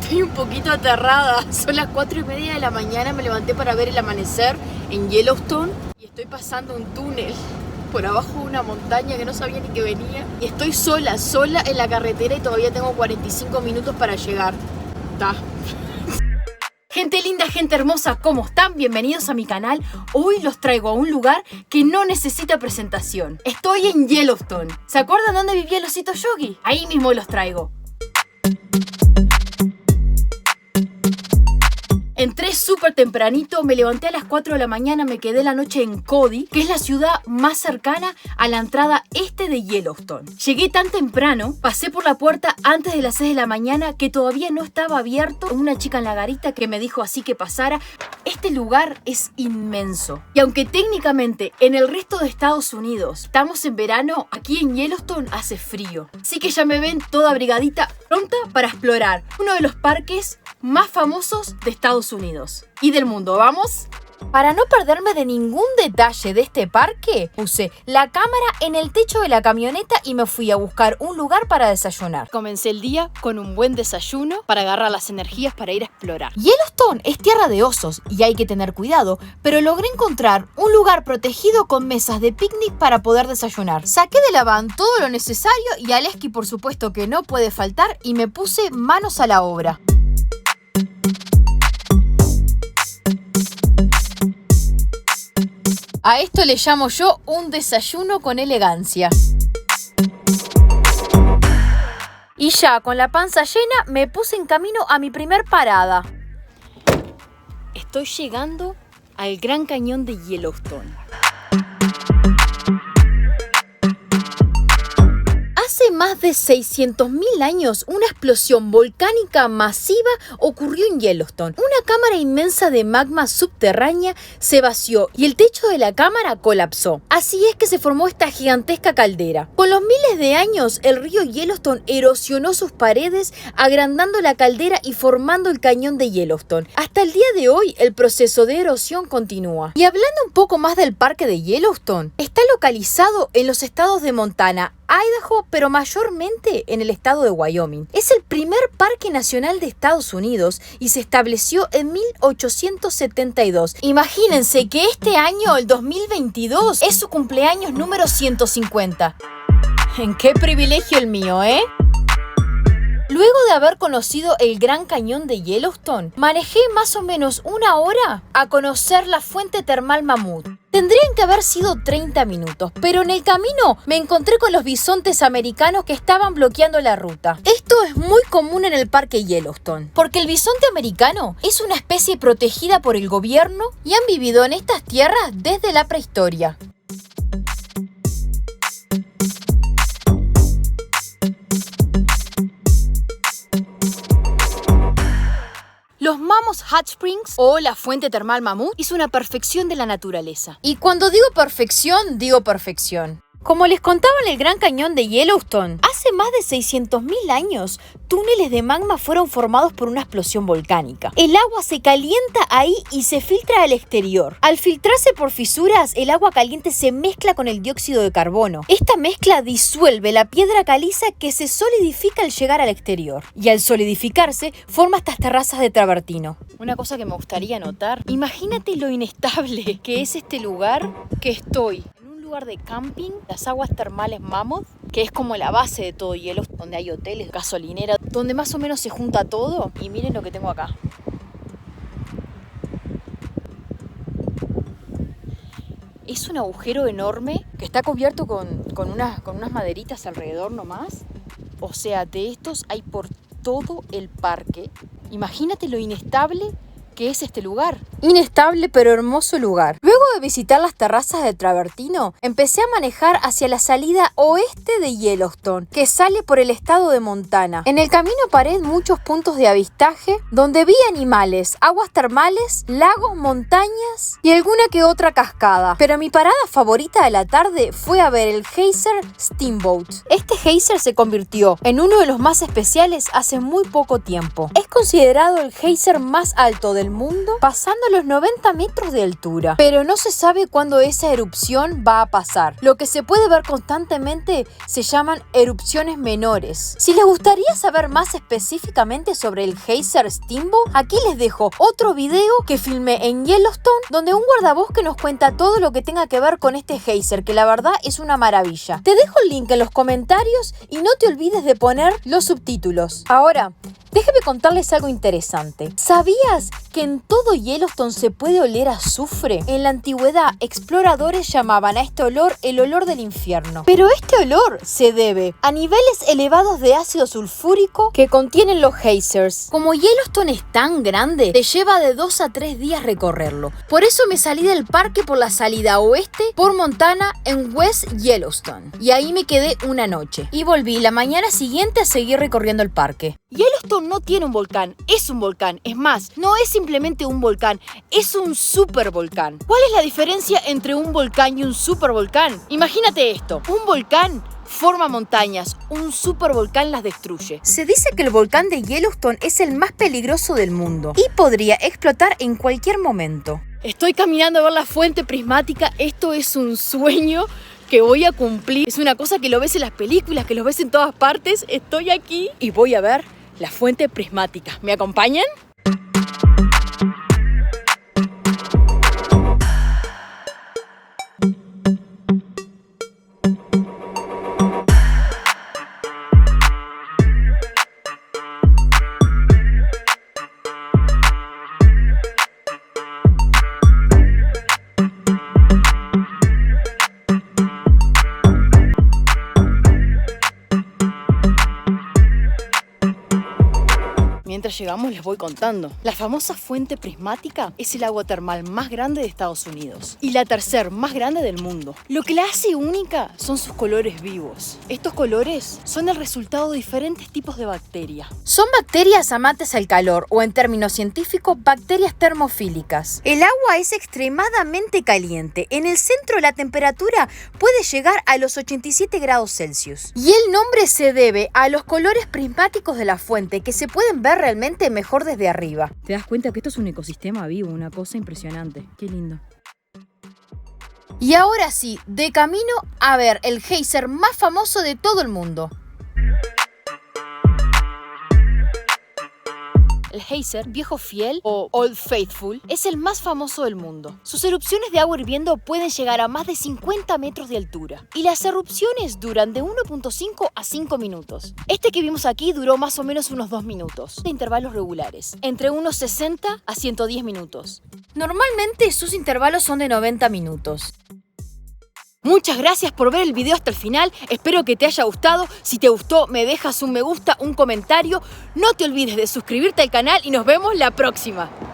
Estoy un poquito aterrada. Son las 4:30 de la mañana, me levanté para ver el amanecer en Yellowstone y estoy pasando un túnel por abajo de una montaña que no sabía ni que venía. Y estoy sola en la carretera y todavía tengo 45 minutos para llegar. Gente linda, gente hermosa, ¿cómo están? Bienvenidos a mi canal. Hoy los traigo a un lugar que no necesita presentación. Estoy en Yellowstone. ¿Se acuerdan dónde vivía el osito Yogi? Ahí mismo los traigo. Entré súper tempranito, me levanté a las 4 de la mañana, me quedé la noche en Cody, que es la ciudad más cercana a la entrada este de Yellowstone. Llegué tan temprano, pasé por la puerta antes de las 6 de la mañana, que todavía no estaba abierto. Una chica en la garita que me dijo así que pasara. Este lugar es inmenso. Y aunque técnicamente en el resto de Estados Unidos estamos en verano, aquí en Yellowstone hace frío. Así que ya me ven toda abrigadita, pronta para explorar uno de los parques más famosos de Estados Unidos y del mundo. ¿Vamos? Para no perderme de ningún detalle de este parque, puse la cámara en el techo de la camioneta y me fui a buscar un lugar para desayunar. Comencé el día con un buen desayuno para agarrar las energías para ir a explorar. Yellowstone es tierra de osos y hay que tener cuidado, pero logré encontrar un lugar protegido con mesas de picnic para poder desayunar. Saqué de la van todo lo necesario y Aleski, por supuesto que no puede faltar, y me puse manos a la obra. A esto le llamo yo un desayuno con elegancia. Y ya con la panza llena me puse en camino a mi primer parada. Estoy llegando al Gran Cañón de Yellowstone. Hace más de 600.000 años, una explosión volcánica masiva ocurrió en Yellowstone. Una cámara inmensa de magma subterránea se vació y el techo de la cámara colapsó. Así es que se formó esta gigantesca caldera. Con los miles de años, el río Yellowstone erosionó sus paredes, agrandando la caldera y formando el cañón de Yellowstone. Hasta el día de hoy, el proceso de erosión continúa. Y hablando un poco más del parque de Yellowstone, está localizado en los estados de Montana, Idaho, pero mayormente en el estado de Wyoming. Es el primer parque nacional de Estados Unidos y se estableció en 1872. Imagínense que este año, el 2022, es su cumpleaños número 150. ¿En qué privilegio el mío, eh? Luego de haber conocido el Gran Cañón de Yellowstone, manejé más o menos una hora a conocer la fuente termal Mammoth. Tendrían que haber sido 30 minutos, pero en el camino me encontré con los bisontes americanos que estaban bloqueando la ruta. Esto es muy común en el parque Yellowstone, porque el bisonte americano es una especie protegida por el gobierno y han vivido en estas tierras desde la prehistoria. Los Mammoth Hot Springs, o la fuente termal Mammoth, es una perfección de la naturaleza. Y cuando digo perfección, digo perfección. Como les contaba en el Gran Cañón de Yellowstone, hace más de 600.000 años, túneles de magma fueron formados por una explosión volcánica. El agua se calienta ahí y se filtra al exterior. Al filtrarse por fisuras, el agua caliente se mezcla con el dióxido de carbono. Esta mezcla disuelve la piedra caliza que se solidifica al llegar al exterior. Y al solidificarse, forma estas terrazas de travertino. Una cosa que me gustaría notar, imagínate lo inestable que es este lugar que estoy. Lugar de camping, las aguas termales Mammoth, que es como la base de todo Yellowstone, donde hay hoteles, gasolinera, donde más o menos se junta todo. Y miren lo que tengo acá. Es un agujero enorme que está cubierto con unas maderitas alrededor nomás. O sea, de estos hay por todo el parque. Imagínate lo inestable que es este lugar. Inestable pero hermoso lugar. Luego de visitar las terrazas de travertino, empecé a manejar hacia la salida oeste de Yellowstone, que sale por el estado de Montana. En el camino paré en muchos puntos de avistaje, donde vi animales, aguas termales, lagos, montañas y alguna que otra cascada. Pero mi parada favorita de la tarde fue a ver el Geyser Steamboat. Este geyser se convirtió en uno de los más especiales hace muy poco tiempo. Es considerado el geyser más alto del mundo, pasando los 90 metros de altura. Pero no se sabe cuándo esa erupción va a pasar. Lo que se puede ver constantemente se llaman erupciones menores. Si les gustaría saber más específicamente sobre el geyser Steamboat, aquí les dejo otro video que filmé en Yellowstone, donde un guardabosque nos cuenta todo lo que tenga que ver con este geyser, que la verdad es una maravilla. Te dejo el link en los comentarios y no te olvides de poner los subtítulos. Ahora, déjeme contarles algo interesante. ¿Sabías que en todo Yellowstone se puede oler azufre? En la antigüedad, exploradores llamaban a este olor el olor del infierno. Pero este olor se debe a niveles elevados de ácido sulfúrico que contienen los geysers. Como Yellowstone es tan grande, te lleva de 2 a 3 días recorrerlo. Por eso me salí del parque por la salida oeste por Montana en West Yellowstone. Y ahí me quedé una noche. Y volví la mañana siguiente a seguir recorriendo el parque. Yellowstone no tiene un volcán, es un volcán. Es más, no es simplemente un volcán, es un supervolcán. ¿Cuál es la diferencia entre un volcán y un supervolcán? Imagínate esto, un volcán forma montañas, un supervolcán las destruye. Se dice que el volcán de Yellowstone es el más peligroso del mundo y podría explotar en cualquier momento. Estoy caminando a ver la fuente prismática, esto es un sueño que voy a cumplir. Es una cosa que lo ves en las películas, que lo ves en todas partes. Estoy aquí y voy a ver la fuente prismática. ¿Me acompañan? Mientras llegamos les voy contando. La famosa fuente prismática es el agua termal más grande de Estados Unidos y la tercera más grande del mundo. Lo que la hace única son sus colores vivos. Estos colores son el resultado de diferentes tipos de bacterias. Son bacterias amantes al calor o, en términos científicos, bacterias termofílicas. El agua es extremadamente caliente. En el centro la temperatura puede llegar a los 87 grados Celsius. Y el nombre se debe a los colores prismáticos de la fuente que se pueden ver realmente mejor desde arriba. Te das cuenta que esto es un ecosistema vivo, una cosa impresionante. Qué lindo. Y ahora sí, de camino a ver el geyser más famoso de todo el mundo. El geyser Viejo Fiel o Old Faithful es el más famoso del mundo. Sus erupciones de agua hirviendo pueden llegar a más de 50 metros de altura y las erupciones duran de 1.5 a 5 minutos. Este que vimos aquí duró más o menos unos 2 minutos, de intervalos regulares, entre unos 60 a 110 minutos. Normalmente sus intervalos son de 90 minutos. Muchas gracias por ver el video hasta el final, espero que te haya gustado. Si te gustó, me dejas un me gusta, un comentario. No te olvides de suscribirte al canal y nos vemos la próxima.